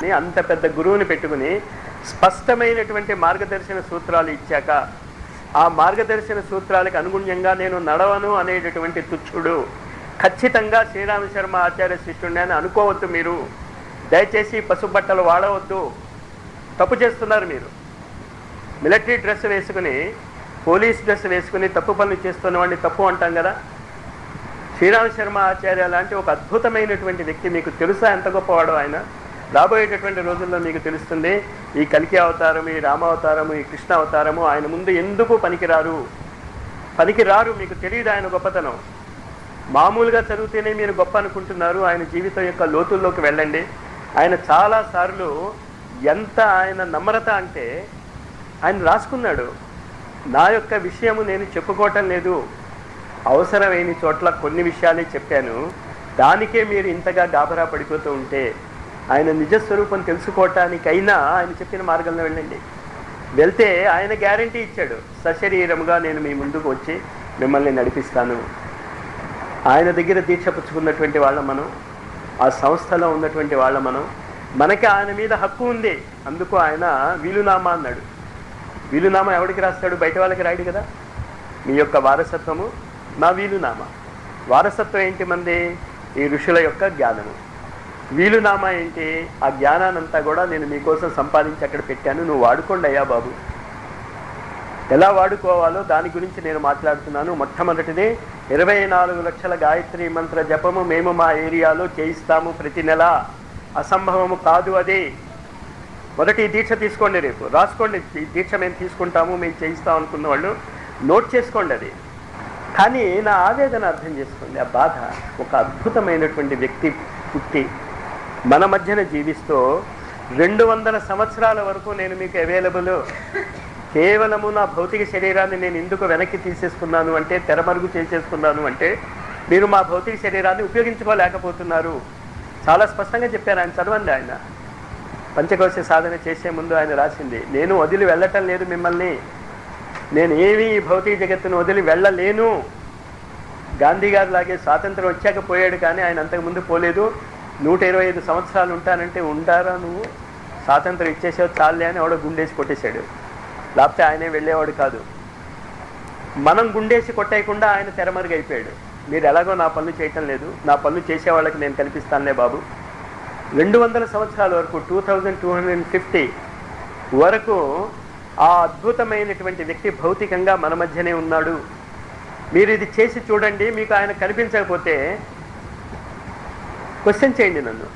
అంత పెద్ద గురువుని పెట్టుకుని స్పష్టమైనటువంటి మార్గదర్శన సూత్రాలు ఇచ్చాక ఆ మార్గదర్శన సూత్రాలకు అనుగుణ్యంగా నేను నడవను అనేటటువంటి తుచ్చుడు ఖచ్చితంగా శ్రీరామ శర్మ ఆచార్య శిష్యుడిని అని అనుకోవద్దు. మీరు దయచేసి పసుబట్టలు వాడవద్దు. తప్పు చేస్తున్నారు మీరు. మిలిటరీ డ్రెస్ వేసుకుని పోలీస్ డ్రెస్ వేసుకుని తప్పు పనులు చేస్తున్న వాడిని తప్పు అంటాం కదా. శ్రీరామ శర్మ ఆచార్య లాంటి ఒక అద్భుతమైనటువంటి వ్యక్తి మీకు తెలుసా ఎంత గొప్పవాడో ఆయన? రాబోయేటటువంటి రోజుల్లో మీకు తెలుస్తుంది. ఈ కల్కి అవతారము, ఈ రామావతారము, ఈ కృష్ణ అవతారము ఆయన ముందు ఎందుకు పనికిరారు మీకు తెలియదు ఆయన గొప్పతనం. మామూలుగా చదివితేనే మీరు గొప్ప అనుకుంటున్నారు. ఆయన జీవితం యొక్క లోతుల్లోకి వెళ్ళండి. ఆయన చాలాసార్లు ఎంత ఆయన నమ్రత అంటే ఆయన రాసుకున్నాడు, నా యొక్క విషయము నేను చెప్పుకోవటం లేదు, అవసరమైన చోట్ల కొన్ని విషయాలే చెప్పాను, దానికే మీరు ఇంతగా గాబరా పడిపోతూ ఉంటే ఆయన నిజస్వరూపం తెలుసుకోవటానికైనా ఆయన చెప్పిన మార్గంలో వెళ్ళండి. వెళ్తే ఆయన గ్యారంటీ ఇచ్చాడు, సశరీరముగా నేను మీ ముందుకు వచ్చి మిమ్మల్ని నడిపిస్తాను. ఆయన దగ్గర దీక్ష పుచ్చుకున్నటువంటి వాళ్ళ మనం, ఆ సంస్థలో ఉన్నటువంటి వాళ్ళ మనకి ఆయన మీద హక్కు ఉంది. అందుకు ఆయన వీలునామా అన్నాడు. వీలునామా ఎవరికి రాస్తాడు? బయట వాళ్ళకి రాయడు కదా. మీ యొక్క వారసత్వము నా వీలునామా. వారసత్వం ఏంటి మంది? ఈ ఋషుల యొక్క జ్ఞానము. వీలునామా ఏంటి? ఆ జ్ఞానాన్నంతా కూడా నేను మీకోసం సంపాదించి అక్కడ పెట్టాను, నువ్వు వాడుకోండి అయ్యా బాబు. ఎలా వాడుకోవాలో దాని గురించి నేను మాట్లాడుతున్నాను. మొట్టమొదటిది 24 లక్షల గాయత్రి మంత్ర జపము మేము మా ఏరియాలో చేయిస్తాము ప్రతి నెల. అసంభవము కాదు అది. మొదటి దీక్ష తీసుకోండి, రేపు రాసుకోండి. ఈ దీక్ష మేము తీసుకుంటాము, మేము చేయిస్తాం అనుకున్న వాళ్ళు నోట్ చేసుకోండి అది. కానీ నా ఆవేదన అర్థం చేసుకోండి, ఆ బాధ. ఒక అద్భుతమైనటువంటి వ్యక్తి పుట్టి మన మధ్యన జీవిస్తూ 200 సంవత్సరాల వరకు నేను మీకు అవైలబుల్. కేవలము నా భౌతిక శరీరాన్ని నేను ఎందుకు వెనక్కి తీసేసుకున్నాను అంటే, తెరమరుగు చేసేసుకున్నాను అంటే, మీరు మా భౌతిక శరీరాన్ని ఉపయోగించుకోలేకపోతున్నారు. చాలా స్పష్టంగా చెప్పారు ఆయన. చదవండి. ఆయన పంచకోశ సాధన చేసే ముందు ఆయన రాసింది, నేను వదిలి వెళ్ళటం లేదు మిమ్మల్ని, నేను ఏమీ ఈ భౌతిక జగత్తును వదిలి వెళ్ళలేను. గాంధీ గారు లాగే స్వాతంత్రం వచ్చాక పోయాడు, కానీ ఆయన అంతకుముందు పోలేదు. 125 సంవత్సరాలు ఉంటానంటే ఉంటారా నువ్వు? స్వాతంత్రం ఇచ్చేసావు చాలే అని ఎవడో గుండేసి కొట్టేశాడు. లేకపోతే ఆయనే వెళ్ళేవాడు కాదు. మనం గుండేసి కొట్టేయకుండా ఆయన తెరమరుగైపోయాడు. మీరు ఎలాగో నా పనులు చేయటం లేదు, నా పనులు చేసేవాళ్ళకి నేను కల్పిస్తానులే బాబు. 200 సంవత్సరాల వరకు 2250 వరకు ఆ అద్భుతమైనటువంటి వ్యక్తి భౌతికంగా మన మధ్యనే ఉన్నాడు. మీరు ఇది చేసి చూడండి. మీకు ఆయన కనిపించకపోతే క్వశ్చన్ చేయండి నన్ను.